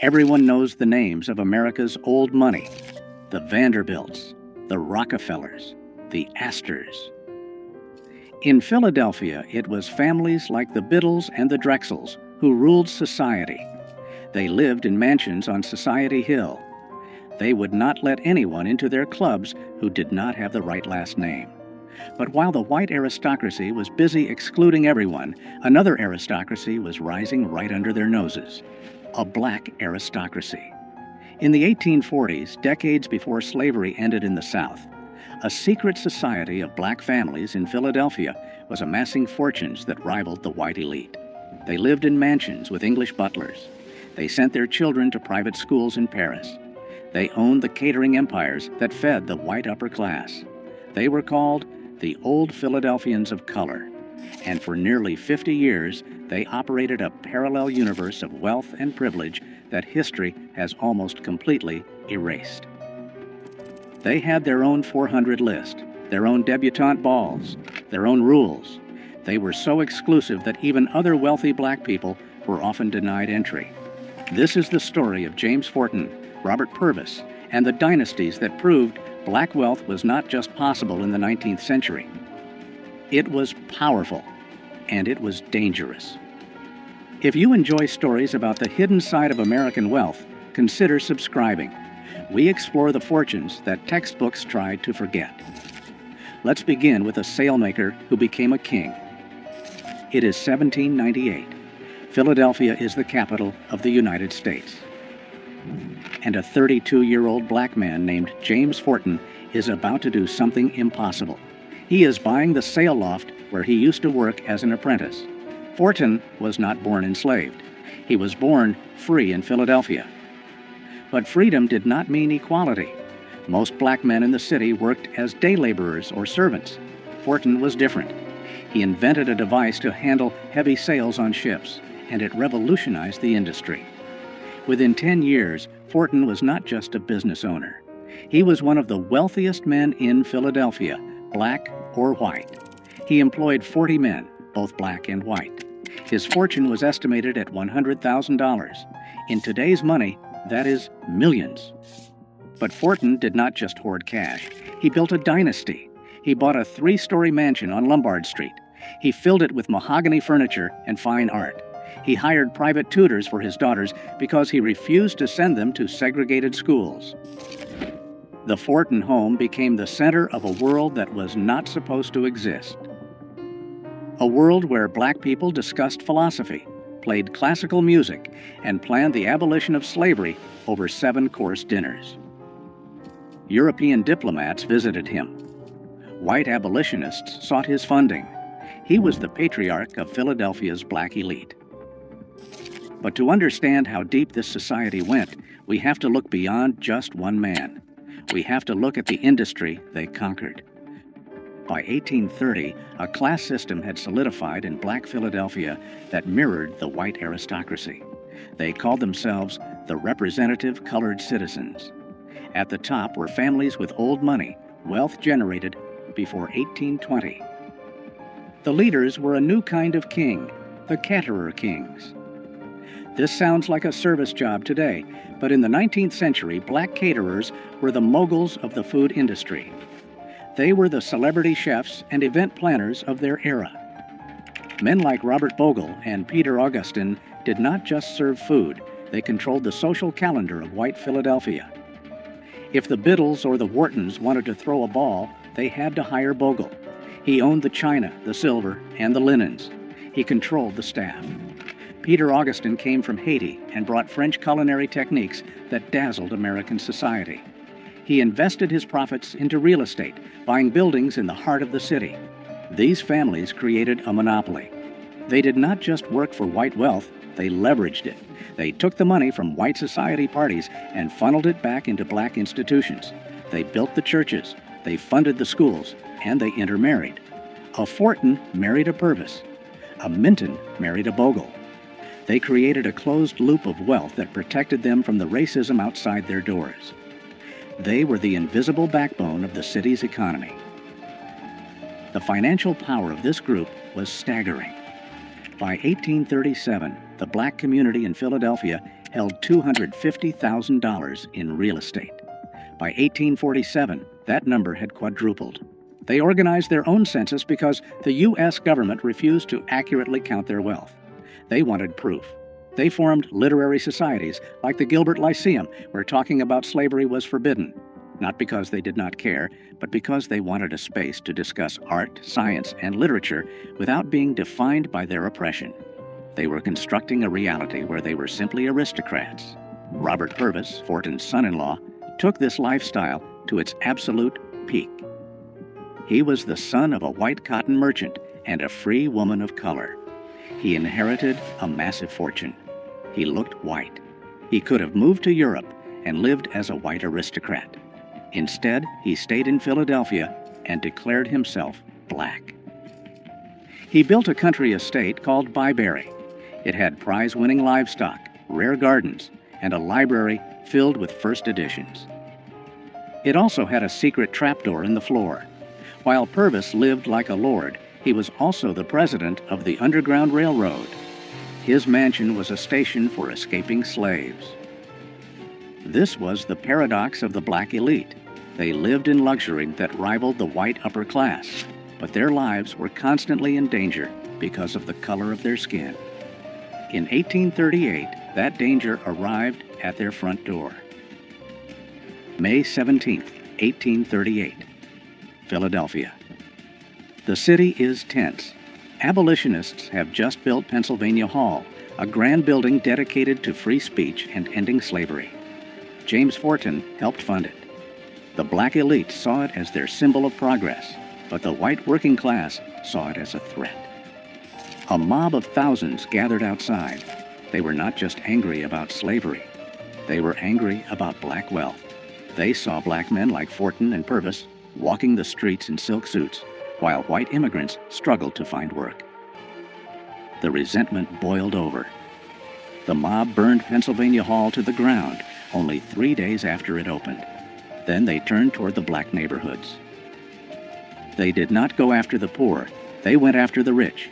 Everyone knows the names of America's old money: the Vanderbilts, the Rockefellers, the Astors. In Philadelphia, it was families like the Biddles and the Drexels who ruled society. They lived in mansions on Society Hill. They would not let anyone into their clubs who did not have the right last name. But while the white aristocracy was busy excluding everyone, another aristocracy was rising right under their noses: a black aristocracy. In the 1840s, decades before slavery ended in the South, a secret society of black families in Philadelphia was amassing fortunes that rivaled the white elite. They lived in mansions with English butlers. They sent their children to private schools in Paris. They owned the catering empires that fed the white upper class. They were called the Old Philadelphians of color, and for nearly 50 years they operated a parallel universe of wealth and privilege that history has almost completely erased. They had their own 400 list, their own debutante balls, their own rules. They were so exclusive that even other wealthy black people were often denied entry. This is the story of James Forten, Robert Purvis, and the dynasties that proved black wealth was not just possible in the 19th century. It was powerful, and it was dangerous. If you enjoy stories about the hidden side of American wealth, consider subscribing. We explore the fortunes that textbooks tried to forget. Let's begin with a sailmaker who became a king. It is 1798. Philadelphia is the capital of the United States. And a 32-year-old black man named James Forten is about to do something impossible. He is buying the sail loft where he used to work as an apprentice. Forten was not born enslaved. He was born free in Philadelphia. But freedom did not mean equality. Most black men in the city worked as day laborers or servants. Forten was different. He invented a device to handle heavy sails on ships, and it revolutionized the industry. Within 10 years, Forten was not just a business owner. He was one of the wealthiest men in Philadelphia, black or white. He employed 40 men, both black and white. His fortune was estimated at $100,000. In today's money, that is millions. But Forten did not just hoard cash. He built a dynasty. He bought a 3-story mansion on Lombard Street. He filled it with mahogany furniture and fine art. He hired private tutors for his daughters because he refused to send them to segregated schools. The Forten home became the center of a world that was not supposed to exist. A world where black people discussed philosophy, played classical music, and planned the abolition of slavery over 7-course dinners. European diplomats visited him. White abolitionists sought his funding. He was the patriarch of Philadelphia's black elite. But to understand how deep this society went, we have to look beyond just one man. We have to look at the industry they conquered. By 1830, a class system had solidified in black Philadelphia that mirrored the white aristocracy. They called themselves the representative colored citizens. At the top were families with old money, wealth generated before 1820. The leaders were a new kind of king, the caterer kings. This sounds like a service job today, but in the 19th century, black caterers were the moguls of the food industry. They were the celebrity chefs and event planners of their era. Men like Robert Bogle and Peter Augustin did not just serve food, they controlled the social calendar of white Philadelphia. If the Biddles or the Whartons wanted to throw a ball, they had to hire Bogle. He owned the china, the silver, and the linens. He controlled the staff. Peter Augustin came from Haiti and brought French culinary techniques that dazzled American society. He invested his profits into real estate, buying buildings in the heart of the city. These families created a monopoly. They did not just work for white wealth, they leveraged it. They took the money from white society parties and funneled it back into black institutions. They built the churches, they funded the schools, and they intermarried. A Forten married a Purvis. A Minton married a Bogle. They created a closed loop of wealth that protected them from the racism outside their doors. They were the invisible backbone of the city's economy. The financial power of this group was staggering. By 1837, the black community in Philadelphia held $250,000 in real estate. By 1847, that number had quadrupled. They organized their own census because the U.S. government refused to accurately count their wealth. They wanted proof. They formed literary societies like the Gilbert Lyceum, where talking about slavery was forbidden, not because they did not care, but because they wanted a space to discuss art, science, and literature without being defined by their oppression. They were constructing a reality where they were simply aristocrats. Robert Purvis, Fortin's son-in-law, took this lifestyle to its absolute peak. He was the son of a white cotton merchant and a free woman of color. He inherited a massive fortune. He looked white. He could have moved to Europe and lived as a white aristocrat. Instead, he stayed in Philadelphia and declared himself black. He built a country estate called Byberry. It had prize-winning livestock, rare gardens, and a library filled with first editions. It also had a secret trapdoor in the floor. While Purvis lived like a lord, he was also the president of the Underground Railroad. His mansion was a station for escaping slaves. This was the paradox of the black elite. They lived in luxury that rivaled the white upper class, but their lives were constantly in danger because of the color of their skin. In 1838, that danger arrived at their front door. May 17, 1838, Philadelphia. The city is tense. Abolitionists have just built Pennsylvania Hall, a grand building dedicated to free speech and ending slavery. James Fortin helped fund it. The black elite saw it as their symbol of progress, but the white working class saw it as a threat. A mob of thousands gathered outside. They were not just angry about slavery. They were angry about black wealth. They saw black men like Fortin and Purvis walking the streets in silk suits, while white immigrants struggled to find work. The resentment boiled over. The mob burned Pennsylvania Hall to the ground only 3 days after it opened. Then they turned toward the black neighborhoods. They did not go after the poor. They went after the rich.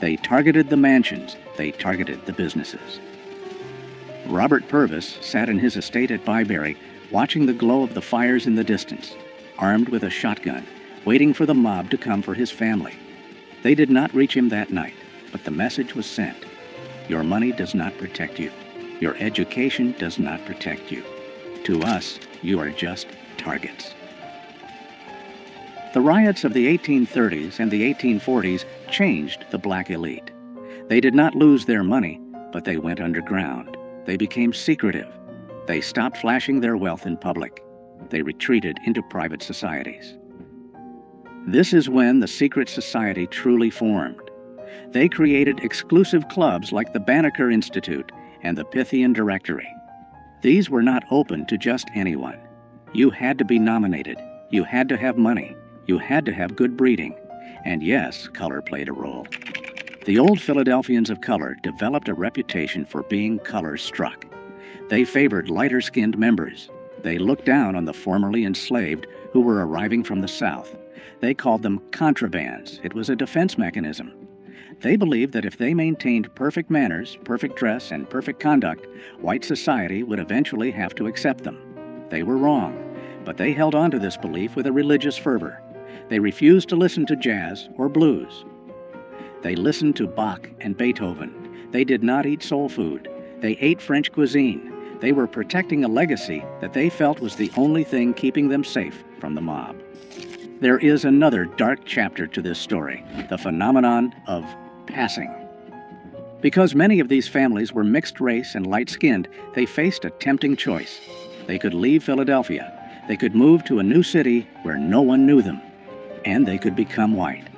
They targeted the mansions. They targeted the businesses. Robert Purvis sat in his estate at Byberry, watching the glow of the fires in the distance, armed with a shotgun, waiting for the mob to come for his family. They did not reach him that night, but the message was sent. Your money does not protect you. Your education does not protect you. To us, you are just targets. The riots of the 1830s and the 1840s changed the black elite. They did not lose their money, but they went underground. They became secretive. They stopped flashing their wealth in public. They retreated into private societies. This is when the secret society truly formed. They created exclusive clubs like the Banneker Institute and the Pythian Directory. These were not open to just anyone. You had to be nominated. You had to have money. You had to have good breeding. And yes, color played a role. The Old Philadelphians of color developed a reputation for being color-struck. They favored lighter-skinned members. They looked down on the formerly enslaved who were arriving from the South. They called them contrabands. It was a defense mechanism. They believed that if they maintained perfect manners, perfect dress, and perfect conduct, white society would eventually have to accept them. They were wrong, but they held on to this belief with a religious fervor. They refused to listen to jazz or blues. They listened to Bach and Beethoven. They did not eat soul food. They ate French cuisine. They were protecting a legacy that they felt was the only thing keeping them safe from the mob. There is another dark chapter to this story, the phenomenon of passing. Because many of these families were mixed race and light-skinned, they faced a tempting choice. They could leave Philadelphia. They could move to a new city where no one knew them. And they could become white.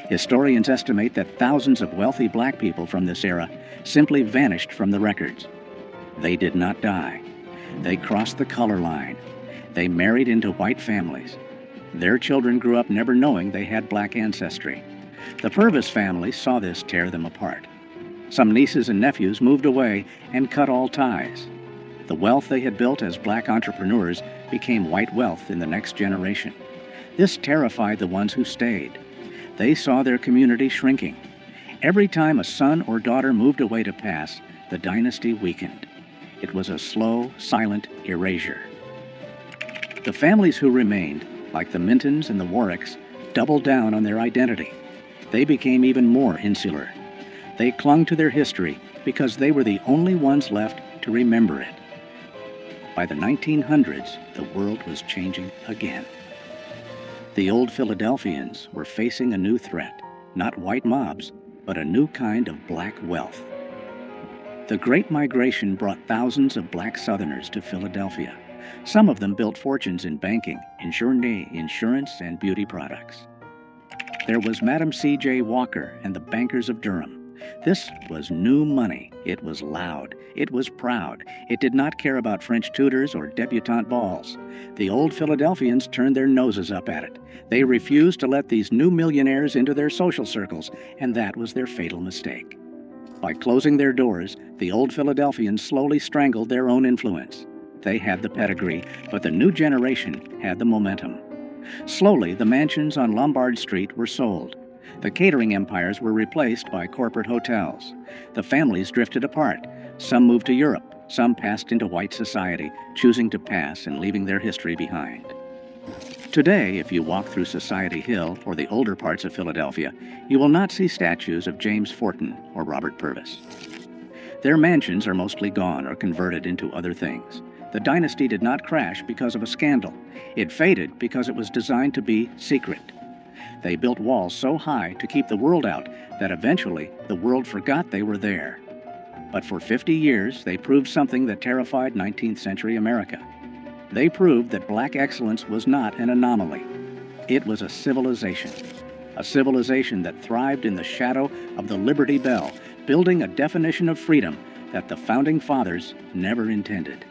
Historians estimate that thousands of wealthy black people from this era simply vanished from the records. They did not die. They crossed the color line. They married into white families. Their children grew up never knowing they had black ancestry. The Purvis family saw this tear them apart. Some nieces and nephews moved away and cut all ties. The wealth they had built as black entrepreneurs became white wealth in the next generation. This terrified the ones who stayed. They saw their community shrinking. Every time a son or daughter moved away to pass, the dynasty weakened. It was a slow, silent erasure. The families who remained, like the Mintons and the Warwicks, doubled down on their identity. They became even more insular. They clung to their history because they were the only ones left to remember it. By the 1900s, the world was changing again. The Old Philadelphians were facing a new threat, not white mobs, but a new kind of black wealth. The Great Migration brought thousands of black Southerners to Philadelphia. Some of them built fortunes in banking, insurance, and beauty products. There was Madam C.J. Walker and the bankers of Durham. This was new money. It was loud. It was proud. It did not care about French tutors or debutante balls. The Old Philadelphians turned their noses up at it. They refused to let these new millionaires into their social circles, and that was their fatal mistake. By closing their doors, the Old Philadelphians slowly strangled their own influence. They had the pedigree, but the new generation had the momentum. Slowly, the mansions on Lombard Street were sold. The catering empires were replaced by corporate hotels. The families drifted apart. Some moved to Europe. Some passed into white society, choosing to pass and leaving their history behind. Today, if you walk through Society Hill or the older parts of Philadelphia, you will not see statues of James Forten or Robert Purvis. Their mansions are mostly gone or converted into other things. The dynasty did not crash because of a scandal. It faded because it was designed to be secret. They built walls so high to keep the world out that eventually the world forgot they were there. But for 50 years, they proved something that terrified 19th century America. They proved that black excellence was not an anomaly. It was a civilization that thrived in the shadow of the Liberty Bell, building a definition of freedom that the Founding Fathers never intended.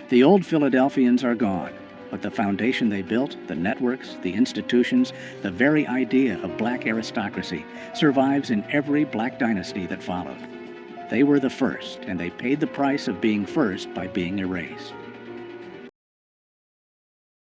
The Old Philadelphians are gone, but the foundation they built, the networks, the institutions, the very idea of black aristocracy survives in every black dynasty that followed. They were the first, and they paid the price of being first by being erased.